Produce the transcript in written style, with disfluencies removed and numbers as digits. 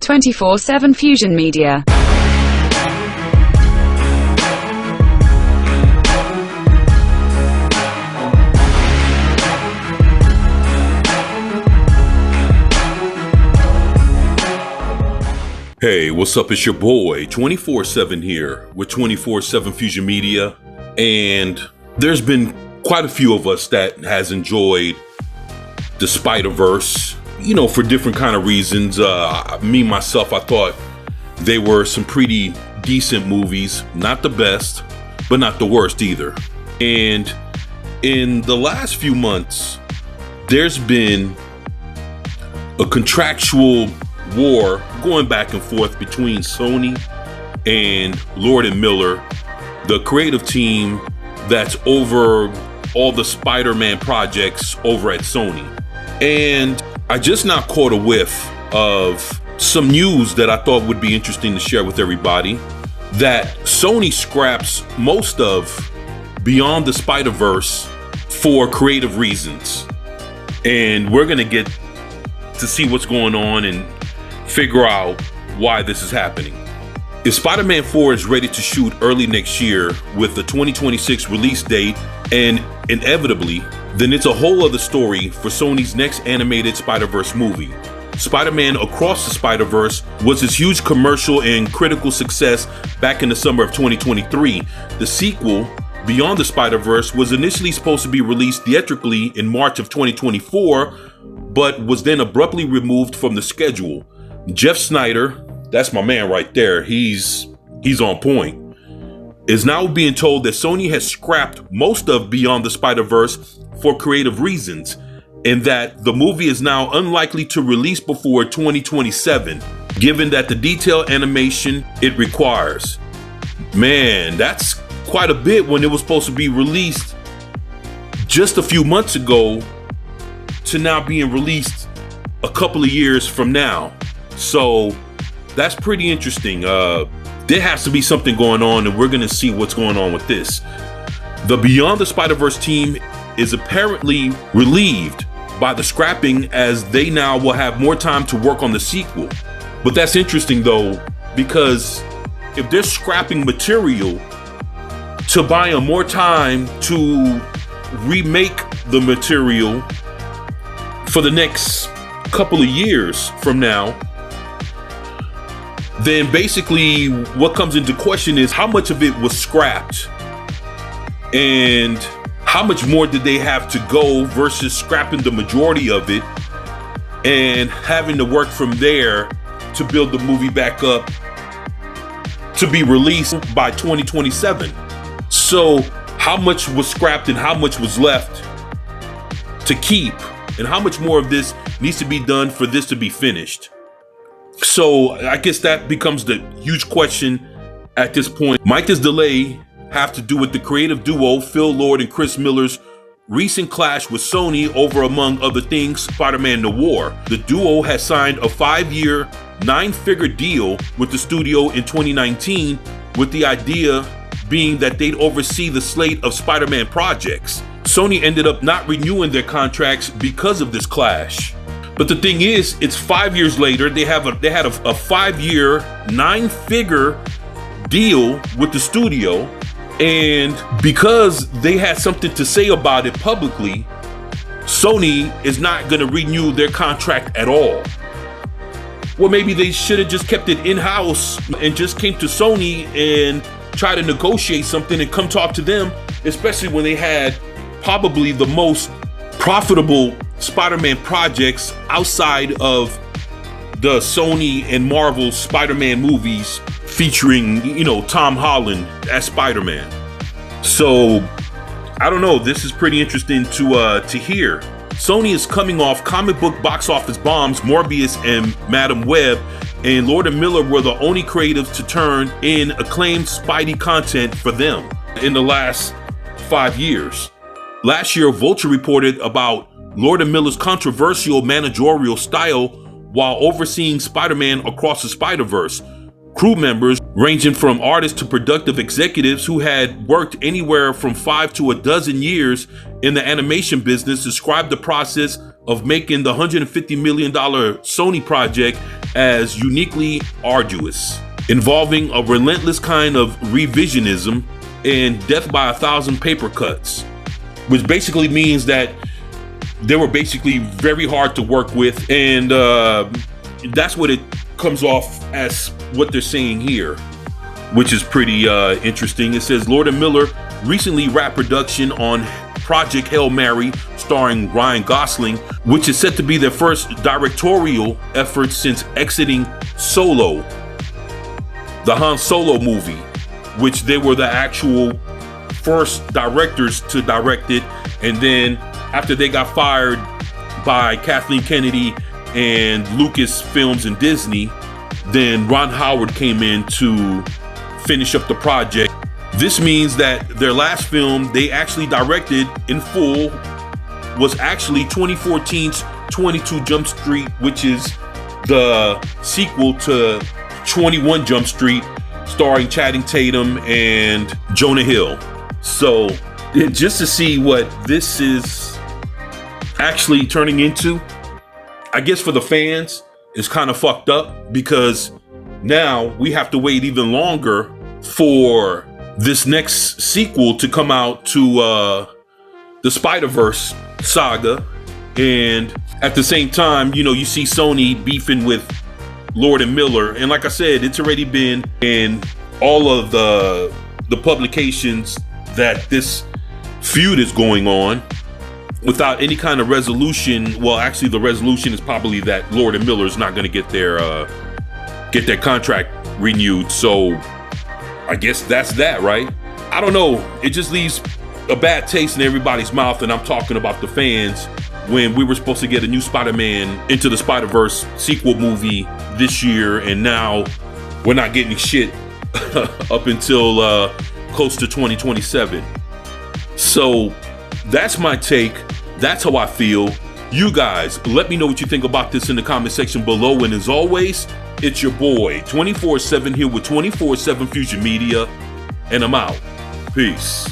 24/7 Fusion Media. Hey, what's up? It's your boy, 24/7 here with 24/7 Fusion Media. And there's been quite a few of us that has enjoyed the Spider-Verse, for different kind of reasons. Myself, I thought they were some pretty decent movies. Not the best, but not the worst either. And in the last few months, there's been a contractual war going back and forth between Sony and Lord & Miller, the creative team that's over all the Spider-Man projects over at Sony. And I just now caught a whiff of some news that I thought would be interesting to share with everybody, that Sony scraps most of Beyond the Spider-Verse for creative reasons. And we're gonna get to see what's going on and figure out why this is happening. If Spider-Man 4 is ready to shoot early next year with the 2026 release date, and inevitably, then it's a whole other story for Sony's next animated Spider-Verse movie. Spider-Man Across the Spider-Verse was this huge commercial and critical success back in the summer of 2023. The sequel, Beyond the Spider-Verse, was initially supposed to be released theatrically in March of 2024, but was then abruptly removed from the schedule. Jeff Snyder, that's my man right there, he's on point, is now being told that Sony has scrapped most of Beyond the Spider-Verse for creative reasons, and that the movie is now unlikely to release before 2027, given that the detailed animation it requires. Man, that's quite a bit when it was supposed to be released just a few months ago to now being released a couple of years from now. So that's pretty interesting. There has to be something going on, and we're going to see what's going on with this. The Beyond the Spider-Verse team is apparently relieved by the scrapping, as they now will have more time to work on the sequel. But that's interesting though, because if they're scrapping material to buy them more time to remake the material for the next couple of years from now, then basically what comes into question is how much of it was scrapped and how much more did they have to go versus scrapping the majority of it and having to work from there to build the movie back up to be released by 2027. So how much was scrapped and how much was left to keep, and how much more of this needs to be done for this to be finished? So I guess that becomes the huge question at this point. Might this delay have to do with the creative duo Phil Lord and Chris Miller's recent clash with Sony over, among other things, Spider-Man Noir? The duo has signed a 5-year, 9-figure deal with the studio in 2019, with the idea being that they'd oversee the slate of Spider-Man projects. Sony ended up not renewing their contracts because of this clash. But the thing is, it's 5 years later. They had a 5-year, 9-figure deal with the studio, and because they had something to say about it publicly, Sony is not going to renew their contract at all. Well, maybe they should have just kept it in-house and just came to Sony and tried to negotiate something and come talk to them, especially when they had probably the most profitable Spider-Man projects outside of the Sony and Marvel Spider-Man movies featuring, Tom Holland as Spider-Man. So I don't know, this is pretty interesting to hear. Sony is coming off comic book box office bombs, Morbius and Madam Web, and Lord & Miller were the only creatives to turn in acclaimed Spidey content for them in the last 5 years. Last year, Vulture reported about Lord & Miller's controversial managerial style while overseeing Spider-Man Across the Spider-Verse. Crew members, ranging from artists to productive executives who had worked anywhere from 5 to a dozen years in the animation business, described the process of making the $150 million Sony project as uniquely arduous, involving a relentless kind of revisionism and death by 1,000 paper cuts, which basically means that they were basically very hard to work with, and that's what it comes off as what they're saying here, which is pretty interesting. It says Lord and Miller recently wrapped production on Project Hail Mary, starring Ryan Gosling, which is set to be their first directorial effort since exiting Solo, the Han Solo movie, which they were the actual first directors to direct it. And then after they got fired by Kathleen Kennedy and Lucasfilms and Disney, then Ron Howard came in to finish up the project. This means that their last film they actually directed in full was actually 2014's 22 Jump Street, which is the sequel to 21 Jump Street, starring Channing Tatum and Jonah Hill. So just to see what this is actually turning into, I guess for the fans, it's kind of fucked up, because now we have to wait even longer for this next sequel to come out to the Spider-Verse saga. And at the same time, you know, you see Sony beefing with Lord and Miller, and like I said, it's already been in all of the publications that this feud is going on without any kind of resolution. Well, actually, the resolution is probably that Lord and Miller is not going to get their contract renewed. So I guess that's that, right? I don't know. It just leaves a bad taste in everybody's mouth, and I'm talking about the fans, when we were supposed to get a new Spider-Man Into the Spider-Verse sequel movie this year, and now we're not getting shit up until close to 2027. So that's my take. That's how I feel. You guys, let me know what you think about this in the comment section below. And as always, it's your boy 24/7 here with 24/7 Fusion Media, and I'm out. Peace.